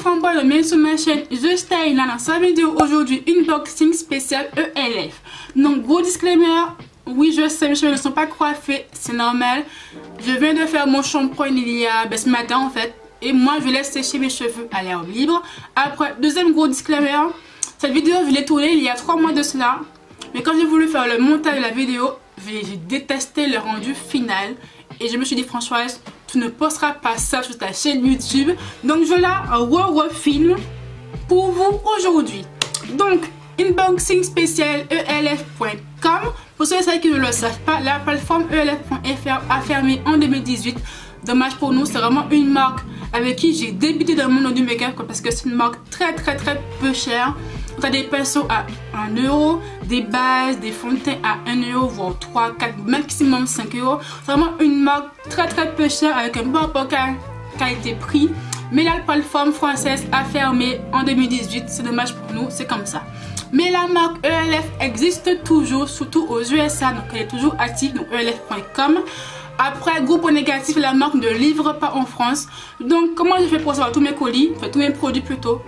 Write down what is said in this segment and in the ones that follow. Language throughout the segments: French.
Framboise, bienvenue sur ma chaîne. Je suis là dans cette vidéo aujourd'hui, unboxing spécial ELF. Donc gros disclaimer, oui je sais mes cheveux ne sont pas coiffés, c'est normal. Je viens de faire mon shampoing il y a ce matin en fait. Et moi je laisse sécher mes cheveux à l'air libre. Après, deuxième gros disclaimer, cette vidéo je l'ai tournée il y a 3 mois de cela. Mais quand j'ai voulu faire le montage de la vidéo, j'ai détesté le rendu final. Et je me suis dit Françoise, tu ne posteras pas ça sur ta chaîne YouTube. Donc je la refilme pour vous aujourd'hui. Donc unboxing spécial elf.com. Pour ceux qui ne le savent pas, la plateforme elf.fr a fermé en 2018. Dommage pour nous, c'est vraiment une marque avec qui j'ai débuté dans le monde du make-up parce que c'est une marque très peu chère. On a des pinceaux à 1 euro, des bases, des fonds de teint à 1 euro, voire 3, 4, maximum 5 euros. C'est vraiment une marque très peu chère avec un bon rapport qualité-prix. Mais la plateforme française a fermé en 2018, c'est dommage pour nous, c'est comme ça. Mais la marque ELF existe toujours, surtout aux USA, donc elle est toujours active, donc elf.com. Après, gros point négatif, la marque ne livre pas en France. Donc comment je fais pour recevoir tous mes colis, enfin tous mes produits plutôt?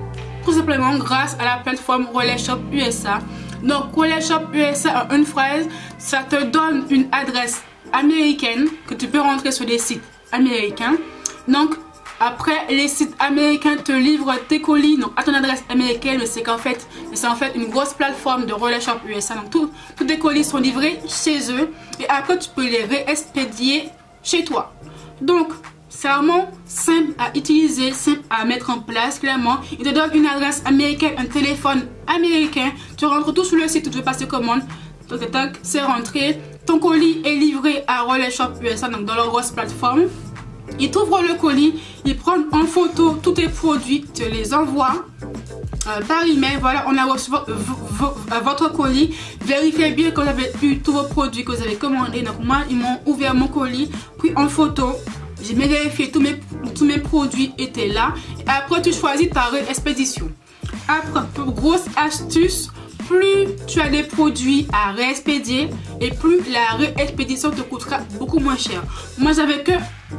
Tout simplement grâce à la plateforme Relais Shop USA. Donc Relais Shop USA en une phrase, ça te donne une adresse américaine que tu peux rentrer sur des sites américains. Donc après les sites américains te livrent tes colis donc à ton adresse américaine, mais c'est en fait une grosse plateforme de Relais Shop USA. Donc tous tes colis sont livrés chez eux et après tu peux les réexpédier chez toi. Donc c'est vraiment simple à utiliser, simple à mettre en place, clairement. Il te donne une adresse américaine, un téléphone américain. Tu rentres tout sur le site où tu veux passer commande. Tac, c'est rentré. Ton colis est livré à Relais Shop USA, donc dans leur grosse plateforme. Ils t'ouvrent le colis, ils prennent en photo tous tes produits, tu les envoies par email. Voilà, on a reçu votre colis. Vérifiez bien que vous avez eu tous vos produits que vous avez commandés. Donc moi, ils m'ont ouvert mon colis, pris en photo. J'ai vérifié tous mes produits étaient là. Et après, tu choisis ta réexpédition. Après, grosse astuce, plus tu as des produits à réexpédier et plus la réexpédition te coûtera beaucoup moins cher. Moi, j'avais que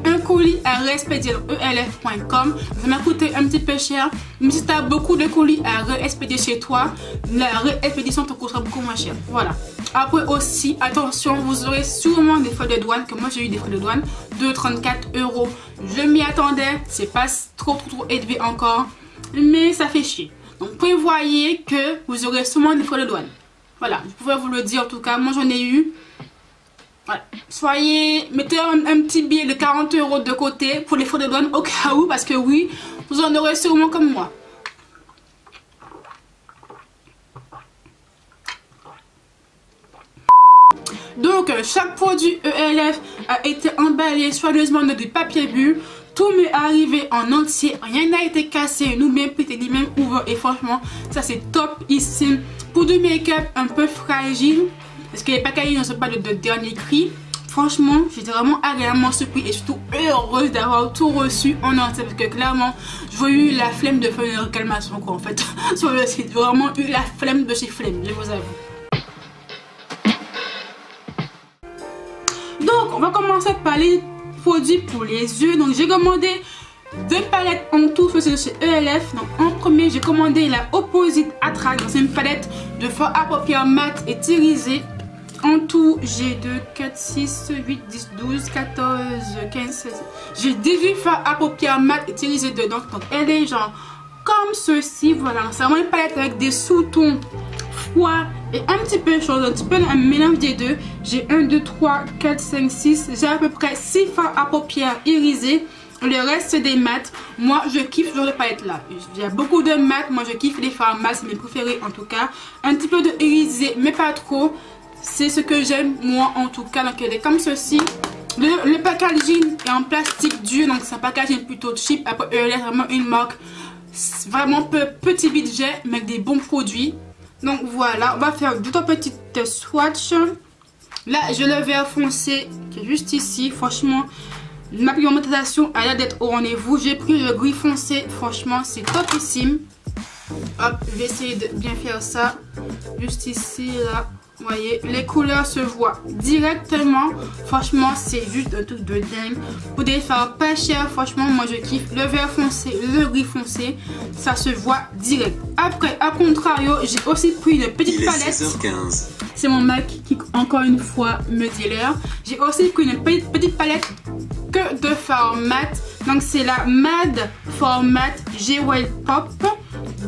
un colis à réexpédier sur elf.com. Ça m'a coûté un petit peu cher. Mais si tu as beaucoup de colis à réexpédier chez toi, la réexpédition te coûtera beaucoup moins cher. Voilà. Après aussi, attention, vous aurez sûrement des frais de douane, que moi j'ai eu des frais de douane de 34 euros. Je m'y attendais, c'est pas trop élevé encore, mais ça fait chier. Donc prévoyez que vous aurez sûrement des frais de douane. Voilà, je pouvais vous le dire en tout cas, moi j'en ai eu. Voilà. Mettez un petit billet de 40 euros de côté pour les frais de douane au cas où, parce que oui, vous en aurez sûrement comme moi. Donc chaque produit ELF a été emballé soigneusement dans du papier bulle. Tout m'est arrivé en entier, rien n'a été cassé, nous même pété, ni même ouvert. Et franchement, ça c'est top ici. Pour du make-up un peu fragile, parce que les packaging ne sont pas de dernier cri. Franchement, j'étais vraiment agréablement surpris et surtout heureuse d'avoir tout reçu en entier. Parce que clairement, j'ai eu la flemme de faire une réclamation quoi en fait. Sur le site, j'ai vraiment eu la flemme de chez Flemme, je vous avoue. Donc on va commencer par les produits pour les yeux. Donc j'ai commandé 2 palettes en tout chez ELF. Donc en premier j'ai commandé la Opposite Attract. C'est une palette de fard à paupières mat et irisé. En tout j'ai 2, 4, 6, 8, 10, 12, 14, 15, 16. J'ai 18 fards à paupières mat et irisé dedans. Donc elle est genre comme ceci. Voilà, c'est vraiment une palette avec des sous-tons froid et un petit peu chaud, un petit peu un mélange des deux. J'ai 1, 2, 3, 4, 5, 6. J'ai à peu près 6 fards à paupières irisés. Le reste c'est des mats. Moi je kiffe ce genre de palette là. Il y a beaucoup de mats. Moi je kiffe les fards mats, c'est mes préférés en tout cas. Un petit peu de irisé mais pas trop. C'est ce que j'aime moi en tout cas. Donc elle est comme ceci. Le packaging est en plastique dur, donc c'est un packaging plutôt cheap. Après elle est vraiment une marque vraiment petit budget mais avec des bons produits. Donc voilà, on va faire 2 petites swatchs. Là j'ai le vert foncé qui est juste ici. Franchement ma pigmentation a l'air d'être au rendez-vous. J'ai pris le gris foncé, franchement c'est topissime. Hop, je vais essayer de bien faire ça. Juste ici là. Vous voyez, les couleurs se voient directement. Franchement, c'est juste un truc de dingue. Pour des fards pas chers, franchement, moi je kiffe. Le vert foncé, le gris foncé, ça se voit direct. Après, à contrario, j'ai aussi pris une petite palette. Il est 16h15. C'est mon Mac qui, encore une fois, me dit l'heure. J'ai aussi pris une petite palette que de fards mat. Donc, c'est la MAD Format G-Wild Pop.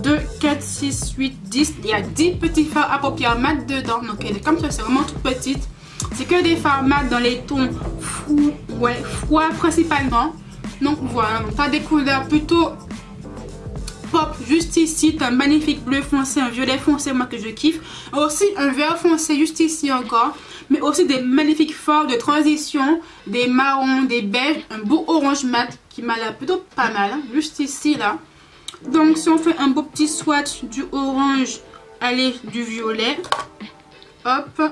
2, 4, 6, 8, 10. Il y a 10 petits fards à paupières mat dedans. Donc elle est comme ça, c'est vraiment toute petite. C'est que des fards mat dans les tons froid principalement. Donc voilà, donc t'as des couleurs plutôt pop juste ici. T'as un magnifique bleu foncé, un violet foncé, moi que je kiffe. Aussi un vert foncé juste ici encore. Mais aussi des magnifiques fards de transition, des marrons, des beiges, un beau orange mat qui m'a l'air plutôt pas mal, hein, juste ici là. Donc si on fait un beau petit swatch du orange, allez, du violet, hop,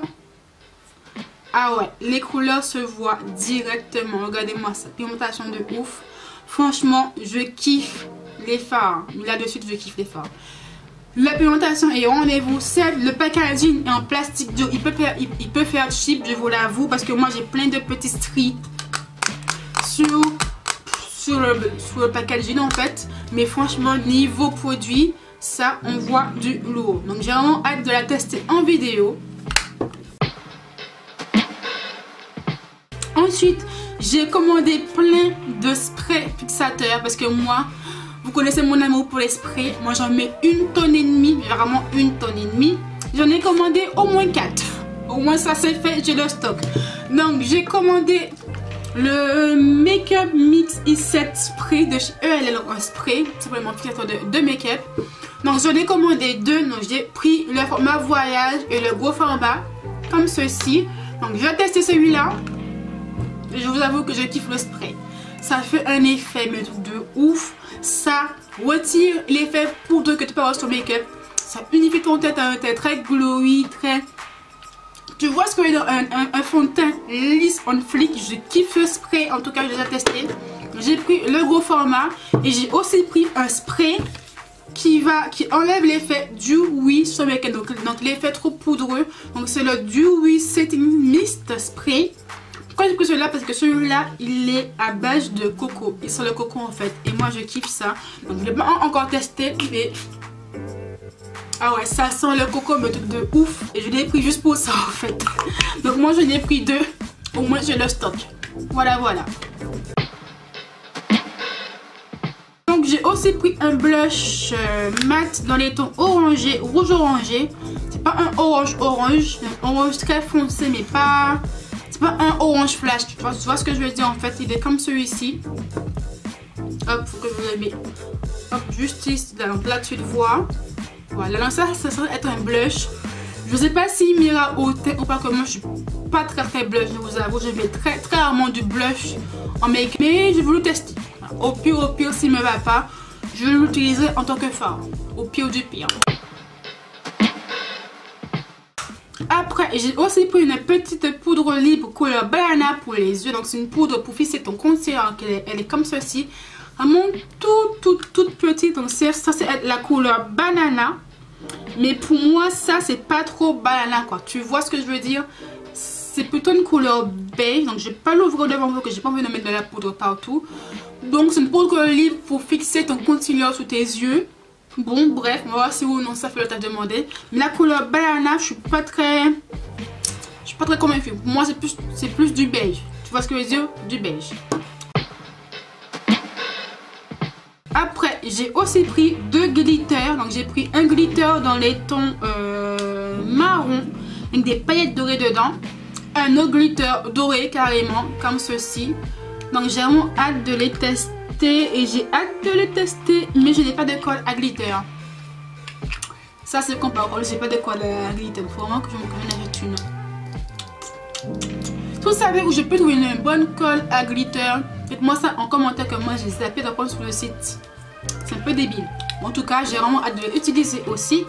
ah ouais, les couleurs se voient directement, regardez-moi ça, pigmentation de ouf, franchement je kiffe les fards, là de suite je kiffe les fards. La pigmentation est au rendez-vous, le packaging est en plastique dur, il peut faire cheap, je vous l'avoue, parce que moi j'ai plein de petits stries sur le packaging en fait, mais franchement niveau produit ça on voit du lourd, donc j'ai vraiment hâte de la tester en vidéo. Ensuite j'ai commandé plein de sprays fixateurs parce que moi, vous connaissez mon amour pour les sprays, moi j'en mets 1,5 tonne, vraiment 1,5 tonne. J'en ai commandé au moins 4, au moins ça c'est fait, j'ai le stock. Donc j'ai commandé le Make-up Mix i7 spray de chez ELL, un spray, c'est vraiment fixateur de make-up. Donc j'en ai commandé 2, donc j'ai pris le format voyage et le gros format comme ceci. Donc je vais tester celui-là. Je vous avoue que je kiffe le spray. Ça fait un effet mais de ouf. Ça retire l'effet poudreux que tu peux avoir sur make-up. Ça unifie ton teint à un teint très glowy, très... Tu vois ce que je veux dire, un fond de teint lisse on flic. Je kiffe ce spray, en tout cas je l'ai testé. J'ai pris le gros format et j'ai aussi pris un spray qui enlève l'effet dewy sur make-up. Donc l'effet trop poudreux. Donc c'est le Dewy Setting Mist Spray. Pourquoi j'ai pris celui-là? Parce que celui-là il est à base de coco. Il sent le coco en fait. Et moi je kiffe ça. Donc je ne l'ai pas encore testé mais... Ah ouais, ça sent le coco mais truc de ouf. Et je l'ai pris juste pour ça en fait. Donc moi je l'ai pris 2. Au moins j'ai le stock. Voilà, voilà. Donc j'ai aussi pris un blush mat dans les tons orangé, rouge orangé. C'est pas un orange orange. C'est un orange très foncé mais pas... C'est pas un orange flash. Tu vois ce que je veux dire en fait. Il est comme celui-ci. Hop, faut que je le mette. Hop, juste ici. Donc là tu le vois. Voilà, donc ça serait être un blush. Je sais pas s'il m'ira au teint ou pas, que moi je suis pas très blush, je vous avoue. Je mets très rarement du blush en make-up. Mais j'ai voulu tester. Au pire s'il me va pas, je l'utiliserai en tant que fard. Au pire du pire. Après, j'ai aussi pris une petite poudre libre couleur banana pour les yeux. Donc c'est une poudre pour fixer ton concealer. Elle est comme ceci. Vraiment toute petite. Donc ça c'est la couleur banana. Mais pour moi ça c'est pas trop banana quoi. Tu vois ce que je veux dire? C'est plutôt une couleur beige. Donc je vais pas l'ouvrir devant vous que j'ai pas envie de mettre de la poudre partout. Donc c'est une poudre libre pour fixer ton concealer sous tes yeux. Bon bref, on va voir si ou non ça fait le tâche demandé. Mais la couleur banana je suis pas très convaincue. Pour moi c'est plus du beige. Tu vois ce que je veux dire? Du beige. Après, j'ai aussi pris 2 glitters. Donc, j'ai pris un glitter dans les tons marron avec des paillettes dorées dedans. Un autre glitter doré carrément, comme ceci. Donc, j'ai vraiment hâte de les tester. Et j'ai hâte de les tester, mais je n'ai pas de colle à glitter. Ça, c'est comme par contre, j'ai pas de colle à glitter. Il faut vraiment que je m'en achète une. Si vous savez où je peux trouver une bonne colle à glitter, faites-moi ça en commentaire, que moi j'ai zappé de prendre sur le site. C'est un peu débile. En tout cas, j'ai vraiment hâte de l'utiliser aussi.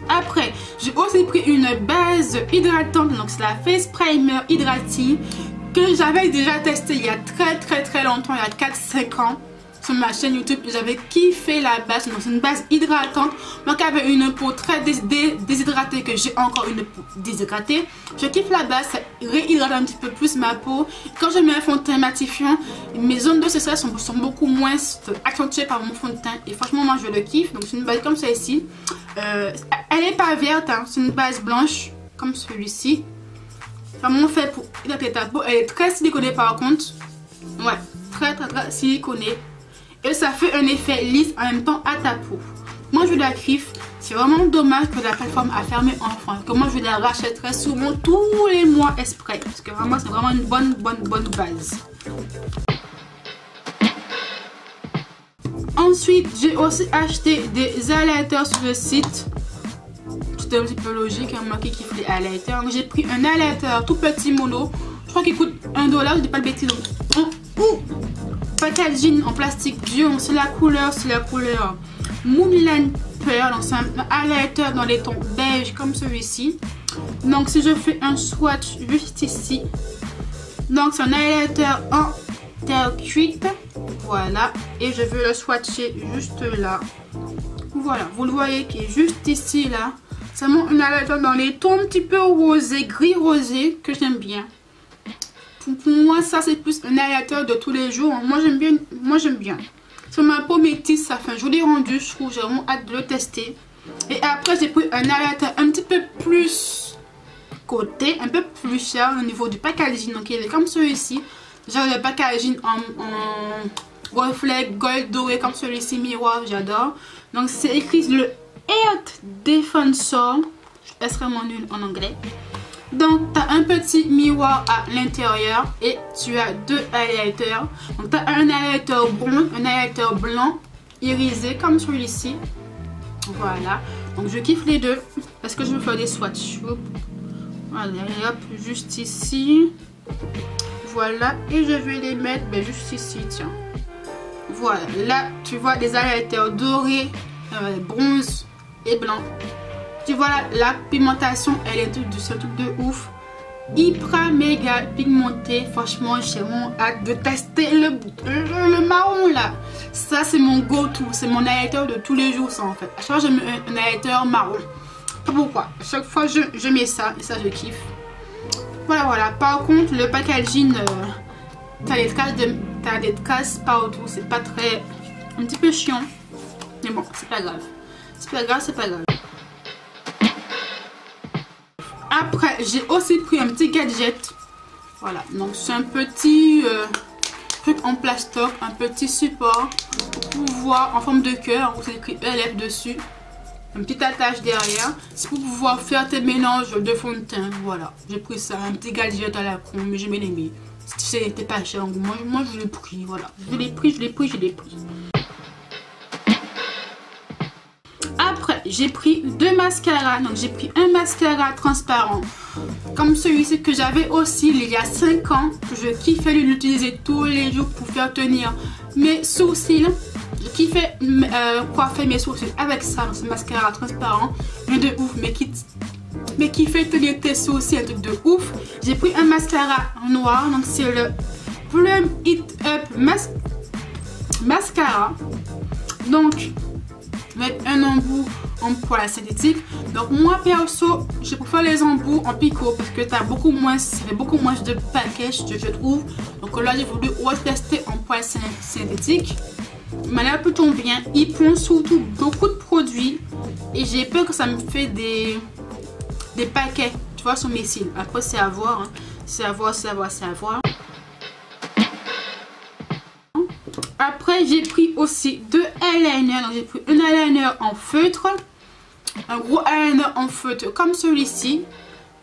Après, j'ai aussi pris une base hydratante. Donc c'est la Face Primer Hydrating que j'avais déjà testé il y a très longtemps, il y a 4-5 ans. sur ma chaîne YouTube. J'avais kiffé la base. C'est une base hydratante. Moi qui avais une peau très déshydratée, que j'ai encore une peau déshydratée, je kiffe la base. Ça réhydrate un petit peu plus ma peau. Quand je mets un fond de teint matifiant, mes zones de sécheresse sont beaucoup moins accentuées par mon fond de teint. Et franchement, moi je le kiffe. Donc c'est une base comme celle-ci. Elle n'est pas verte, hein. C'est une base blanche comme celui-ci. Vraiment fait pour hydrater ta peau. Elle est très siliconée par contre. Ouais, très siliconée. Et ça fait un effet lisse en même temps à ta peau. Moi je la kiffe. C'est vraiment dommage que la plateforme a fermé en France. Que moi je la rachèterai souvent tous les mois exprès. Parce que vraiment c'est vraiment une bonne base. Ensuite j'ai aussi acheté des highlighters sur le site. C'était un petit peu logique, hein, moi qui kiffe les highlighters. J'ai pris un highlighter tout petit mono. Je crois qu'il coûte $1, je dis pas le bêtise. Packaging en plastique bio, c'est la couleur Moonlight Pearl. C'est un highlighter dans les tons beige comme celui-ci. Donc si je fais un swatch juste ici, donc c'est un highlighter en terre-cuite, voilà, et je veux le swatcher juste là. Voilà, vous le voyez qui est juste ici là. C'est vraiment un highlighter dans les tons un petit peu rosé, gris rosé, que j'aime bien. Pour moi, ça c'est plus un highlighter de tous les jours. Moi j'aime bien. Sur ma peau métisse, ça fait un joli rendu. Je trouve, j'ai vraiment hâte de le tester. Et après, j'ai pris un highlighter un petit peu plus côté, un peu plus cher au niveau du packaging. Donc il est comme celui-ci. J'ai le packaging en reflet gold doré comme celui-ci, miroir, j'adore. Donc c'est écrit le Earth Defensor. Je suis extrêmement nulle en anglais. Donc tu as un petit miroir à l'intérieur et tu as deux highlighters. Donc tu as un highlighter brun, un highlighter blanc irisé comme celui-ci. Voilà. Donc je kiffe les deux parce que je veux faire des swatchs. Voilà, hop, juste ici. Voilà, et je vais les mettre juste ici, tiens. Voilà, là tu vois des highlighters dorés, bronze et blanc. Tu vois la pigmentation, elle est un truc de ouf. Hyper méga pigmenté. Franchement, j'ai vraiment hâte de tester le marron là. Ça c'est mon go-to, c'est mon highlighter de tous les jours ça en fait. À chaque fois je mets un highlighter marron. Pas pourquoi. À chaque fois je mets ça et ça je kiffe. Voilà. Par contre le packaging, t'as des traces partout. C'est pas très... un petit peu chiant. Mais bon, c'est pas grave. C'est pas grave. Après, j'ai aussi pris un petit gadget. Voilà, donc c'est un petit truc en plastoc, un petit support pour pouvoir, en forme de cœur, où c'est écrit ELF dessus. Un petit attache derrière. C'est pour pouvoir faire tes mélanges de fond de teint. Voilà, j'ai pris ça, un petit gadget à la con, mais j'ai bien aimé. C'était pas cher, moi je l'ai pris, voilà. Je l'ai pris. Après, j'ai pris deux mascaras. Donc, j'ai pris un mascara transparent comme celui-ci que j'avais aussi il y a 5 ans. Que je kiffais l'utiliser tous les jours pour faire tenir mes sourcils. Je kiffais coiffer mes sourcils avec ça. Donc, ce mascara transparent. Un de ouf, mais qui fait tenir tes sourcils, un truc de ouf. J'ai pris un mascara noir. Donc, c'est le Plum It Up Mascara. Donc, avec un embout en poil synthétique. Donc moi perso, je préfère les embouts en picot parce que ça fait beaucoup moins de package, je trouve. Donc là j'ai voulu retester en poil synthétique. Il m'a l'air plutôt bien. Il prend surtout beaucoup de produits et j'ai peur que ça me fait des paquets, tu vois, sur mes cils. Après c'est à voir, hein. C'est à voir. Après j'ai pris aussi deux eyeliners. Donc j'ai pris un eyeliner en feutre, un gros eyeliner en feutre comme celui-ci.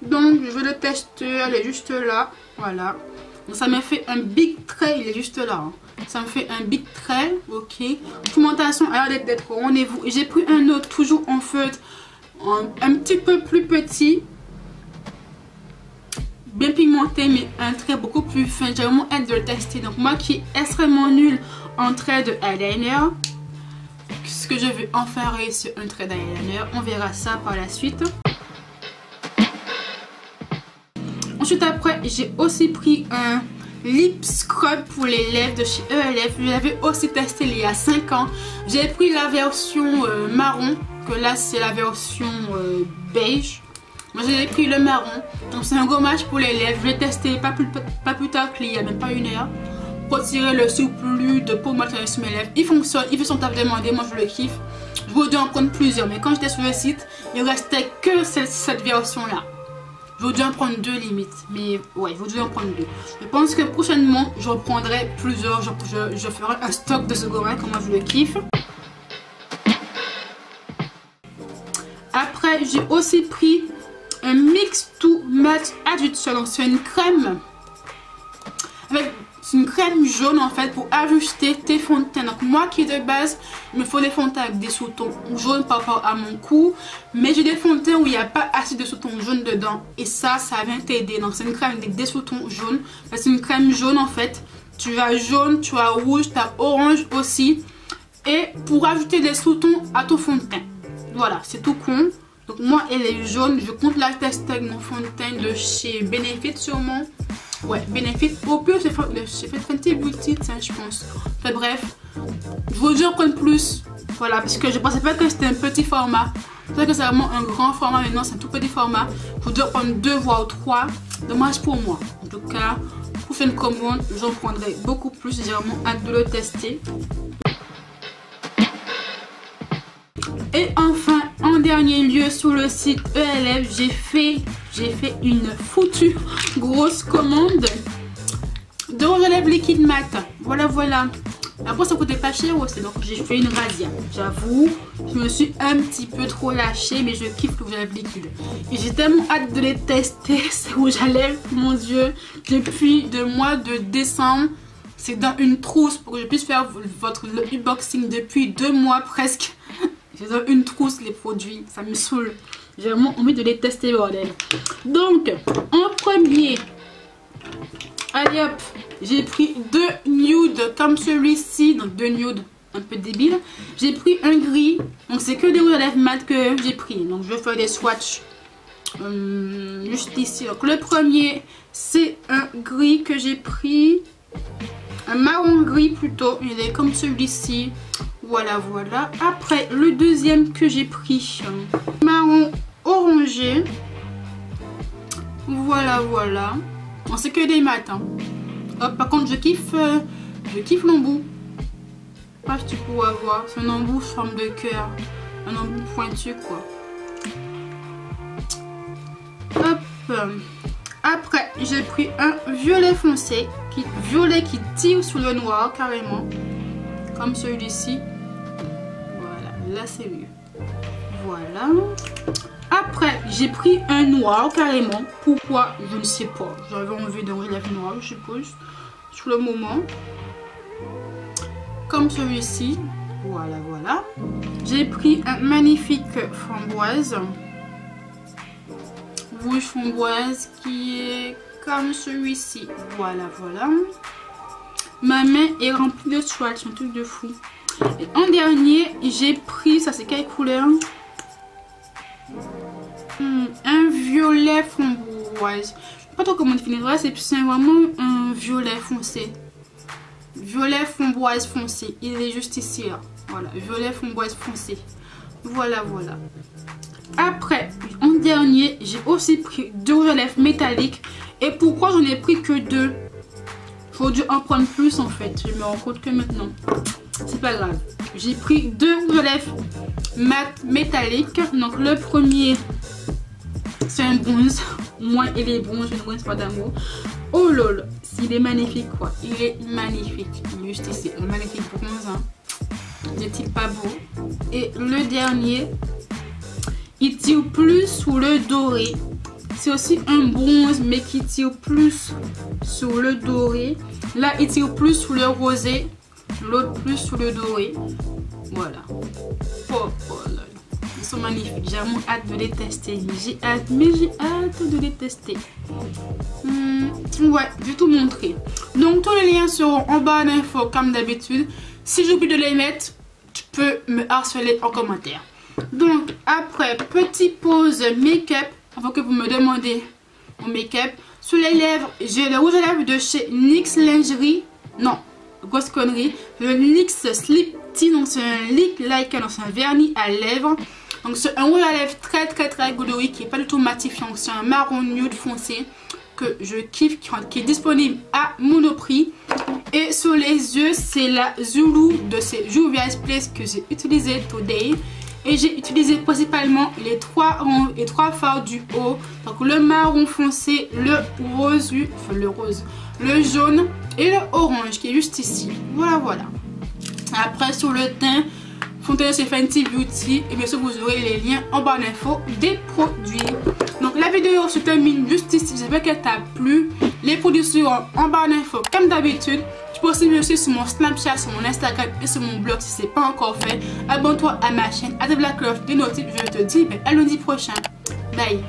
Donc je vais le tester, elle est juste là, voilà. Donc ça m'a fait un big trait, il est juste là, hein. Ça me fait un big trait, ok. Pigmentation a l'air d'être au rendez-vous. J'ai pris un autre toujours en feutre, un petit peu plus petit, bien pigmenté, mais un trait beaucoup plus fin. J'ai vraiment hâte de le tester. Donc moi qui est extrêmement nulle en trait de eyeliner, ce que je vais enfin réussir un trait d'eyeliner, on verra ça par la suite. Ensuite après j'ai aussi pris un lip scrub pour les lèvres de chez ELF. Je l'avais aussi testé il y a 5 ans. J'ai pris la version marron, que là c'est la version beige. Moi j'ai pris le marron, donc c'est un gommage pour les lèvres. Je l'ai testé pas plus tard qu'il y a même pas une heure, pour retirer le surplus de pommade sur mes lèvres. Il fonctionne, il fait son taf demandé, moi je le kiffe. Je voudrais en prendre plusieurs, mais quand j'étais sur le site, il restait que cette version là. Je voudrais en prendre 2 limite, mais ouais, je voudrais en prendre 2. Je pense que prochainement, je reprendrai plusieurs, je ferai un stock de ce gommage, comme moi je le kiffe. Après, j'ai aussi pris un Mix to Match Adjuster, donc c'est une crème c'est une crème jaune en fait pour ajuster tes fonds de teint. Donc moi qui de base il me faut des fonds de teint avec des sous-tons jaunes par rapport à mon cou, mais j'ai des fonds de teint où il n'y a pas assez de sous-tons jaunes dedans et ça vient t'aider. Donc c'est une crème avec des sous-tons jaunes, c'est une crème jaune en fait. Tu as jaune, tu as rouge, tu as orange aussi, et pour ajouter des sous-tons à ton fond de teint. Voilà, c'est tout con. Donc moi elle est jaune, je compte la tester avec mon fond de teint de chez Benefit sûrement. Ouais, Benefit. Au pire j'ai fait Fenty Beauty, je pense. Enfin bref, je vous en prendre plus. Voilà, parce que je pensais pas que c'était un petit format. C'est vrai que c'est vraiment un grand format, mais non c'est un tout petit format. Je dois prendre 2 voire 3. Dommage pour moi. En tout cas, pour faire une commande, j'en prendrai beaucoup plus. J'ai vraiment hâte de le tester. Et enfin, en dernier lieu, sur le site ELF, j'ai fait une foutue grosse commande de rouge à lèvres liquide mat. Voilà. Après, ça coûtait pas cher aussi, donc j'ai fait une razzia. J'avoue, je me suis un petit peu trop lâchée, mais je kiffe le rouge à lèvres liquide. Et j'ai tellement hâte de les tester, ces rouges à lèvres, mon dieu, depuis le mois de décembre. C'est dans une trousse pour que je puisse faire le unboxing depuis 2 mois presque. J'ai dans une trousse les produits, ça me saoule. J'ai vraiment envie de les tester, bordel. Donc, en premier, allez hop, j'ai pris 2 nudes comme celui-ci. Donc 2 nudes un peu débiles. J'ai pris un gris, donc c'est que des rouges à lèvres mat que j'ai pris. Donc je vais faire des swatchs juste ici. Donc le premier, c'est un gris que j'ai pris. Un marron gris plutôt, il est comme celui-ci. Voilà. Après, le deuxième que j'ai pris, marron orangé. Voilà. Bon, c'est que des mat. Hein. Hop, par contre, je kiffe l'embout. Pas si tu pourras voir. C'est un embout forme de cœur. Un embout pointu, quoi. Hop. Après, j'ai pris un violet foncé. Violet qui tire sur le noir, carrément. Comme celui-ci. Voilà, là c'est mieux. Voilà. Après, j'ai pris un noir carrément. Pourquoi? Je ne sais pas. J'avais envie d'un relief noir, je suppose. Sur le moment. Comme celui-ci. Voilà. J'ai pris un magnifique framboise. Rouge framboise qui est comme celui-ci. Voilà. Ma main est remplie de swatch, un truc de fou. Et en dernier, j'ai pris, ça c'est quelle couleur? Un violet framboise. Je sais pas trop comment définir, c'est vraiment un violet foncé. Violet framboise foncé. Il est juste ici là. Voilà, violet framboise foncé. Voilà. Après, en dernier, j'ai aussi pris 2 rouges à lèvres métalliques. Et pourquoi j'en ai pris que 2? Faut dû en prendre plus en fait. Je me rends compte que maintenant. C'est pas grave. J'ai pris 2 rouges à lèvres mat métalliques. Donc le premier, c'est un bronze. Moi, il est bronze, je ne bronze pas d'amour. Oh lol, il est magnifique quoi. Il est magnifique. Juste ici, un magnifique bronze. Hein. N'est-il pas beau? Et le dernier, il tire plus sur le doré. C'est aussi un bronze mais qui tire plus sur le doré. Là il tire plus sur le rosé. L'autre plus sur le doré. Voilà. Oh là. Ils sont magnifiques. J'ai vraiment hâte de les tester. J'ai hâte de les tester. Ouais, je vais tout montrer. Donc tous les liens seront en barre d'infos comme d'habitude. Si j'oublie de les mettre, tu peux me harceler en commentaire. Donc après, petite pause make-up. Avant que vous me demandez mon make-up. Sur les lèvres, j'ai le rouge à lèvres de chez NYX Lingerie. Non, grosse connerie. Le NYX Sleep Tea, donc c'est un lip lacquer, donc c'est un vernis à lèvres. Donc c'est un rouge à lèvres très gouloris qui est pas du tout matifiant. C'est un marron nude foncé que je kiffe, qui est disponible à Monoprix. Et sur les yeux, c'est la Zulu de chez Juvia's Place que j'ai utilisé today. Et j'ai utilisé principalement les trois fards du haut. Donc le marron foncé, le rose, le jaune et le orange qui est juste ici. Voilà. Après sur le teint, fond de teint chez Fenty Beauty. Et bien sûr vous aurez les liens en barre d'infos des produits. Donc la vidéo se termine juste ici. J'espère qu'elle t'a plu. Les produits seront en barre d'infos comme d'habitude. Tu peux aussi me suivre sur mon Snapchat, sur mon Instagram et sur mon blog si ce n'est pas encore fait. Abonne-toi à ma chaîne, active la cloche des notifs. Je te dis à lundi prochain. Bye.